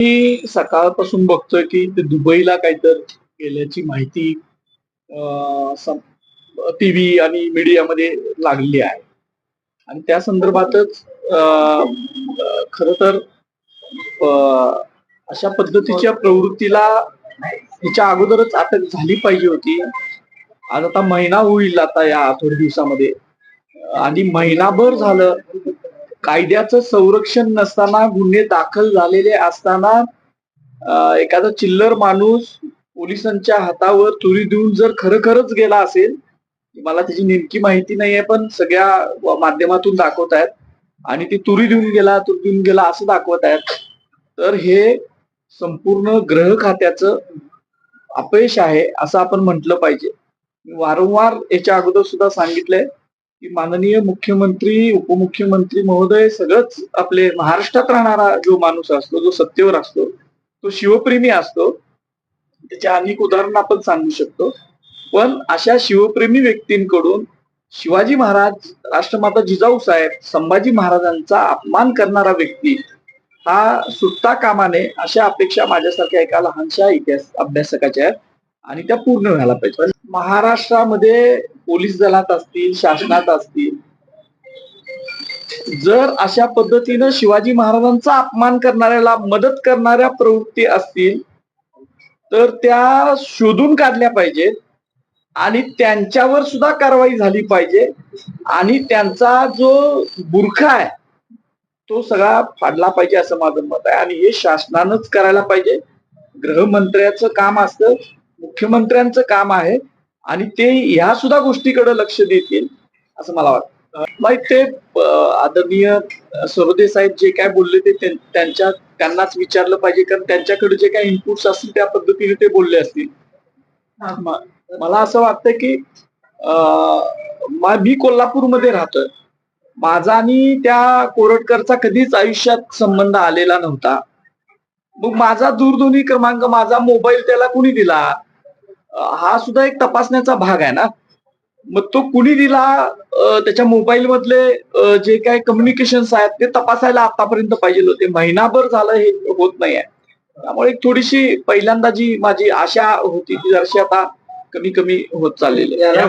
मी सकाळपासून बघतोय की ते दुबईला काहीतरी गेल्याची माहिती टीव्ही आणि मीडियामध्ये लागलेली आहे आणि त्या संदर्भातच खर तर अशा पद्धतीच्या प्रवृत्तीला हिच्या अगोदरच अटक झाली पाहिजे होती. आज आता महिना होईल आता या थोड्या दिवसामध्ये आणि महिनाभर झालं कायद्याचं संरक्षण नसताना, गुन्हे दाखल झालेले असताना एखादा चिल्लर माणूस पोलिसांच्या हातावर तुरी देऊन जर खरंच गेला असेल, मला त्याची नेमकी माहिती नाहीये, पण सगळ्या माध्यमातून दाखवत आहेत आणि ती तुरी देऊन गेला असं दाखवत आहेत. तर हे संपूर्ण गृह खात्याचं अपयश आहे असं आपण म्हटलं पाहिजे. वारंवार याच्या अगोदर सुद्धा सांगितलंय की माननीय मुख्यमंत्री, उपमुख्यमंत्री महोदय सगळंच आपले महाराष्ट्रात राहणारा जो माणूस असतो, जो सत्तेवर असतो, तो शिवप्रेमी असतो. त्याच्या अनेक उदाहरणं आपण सांगू शकतो. पण अशा शिवप्रेमी व्यक्तींकडून शिवाजी महाराज, राष्ट्रमाता जिजाऊ साहेब, संभाजी महाराजांचा अपमान करणारा व्यक्ती हा सुटता कामा नये, अशा अपेक्षा माझ्यासारख्या एका लहानशा इतिहास अभ्यासकाच्या आहेत आणि त्या पूर्ण व्हायला पाहिजे. महाराष्ट्रामध्ये पोलीस दलात असतील, शासनात असतील, जर अशा पद्धतीनं शिवाजी महाराजांचा अपमान करणाऱ्याला मदत करणाऱ्या प्रवृत्ती असतील तर त्या शोधून काढल्या पाहिजेत आणि त्यांच्यावर सुद्धा कारवाई झाली पाहिजे आणि त्यांचा जो बुरखा आहे तो सगळा फाडला पाहिजे असं माझं मत आहे. आणि हे शासनानंच करायला पाहिजे. गृहमंत्र्याचं काम असतं, मुख्यमंत्र्यांचं काम आहे आणि ते ह्या सुद्धा गोष्टीकडे लक्ष देतील असं मला वाटतं. मग ते आदरणीय सरोदे साहेब जे काय बोलले ते त्यांनाच विचारलं पाहिजे, कारण त्यांच्याकडे जे काही इनपुट्स असतील त्या पद्धतीने ते बोलले असतील. मला असं वाटतं की मी कोल्हापूरमध्ये राहतोय. माझा आणि त्या कोरटकरचा कधीच आयुष्यात संबंध आलेला नव्हता. मग माझा दूरध्वनी क्रमांक, माझा मोबाईल त्याला कुणी दिला, हा सुद्धा एक तपासण्याचा भाग आहे ना. मग तो कुणी दिला, त्याच्या मोबाईल मधले जे काही कम्युनिकेशन्स आहेत ते तपासायला आतापर्यंत पाहिजे होते. महिनाभर झालं हे होत नाहीये. त्यामुळे थोडीशी पहिल्यांदा जी माझी आशा होती ती जरशी आता कमी कमी होत चाललेली आहे.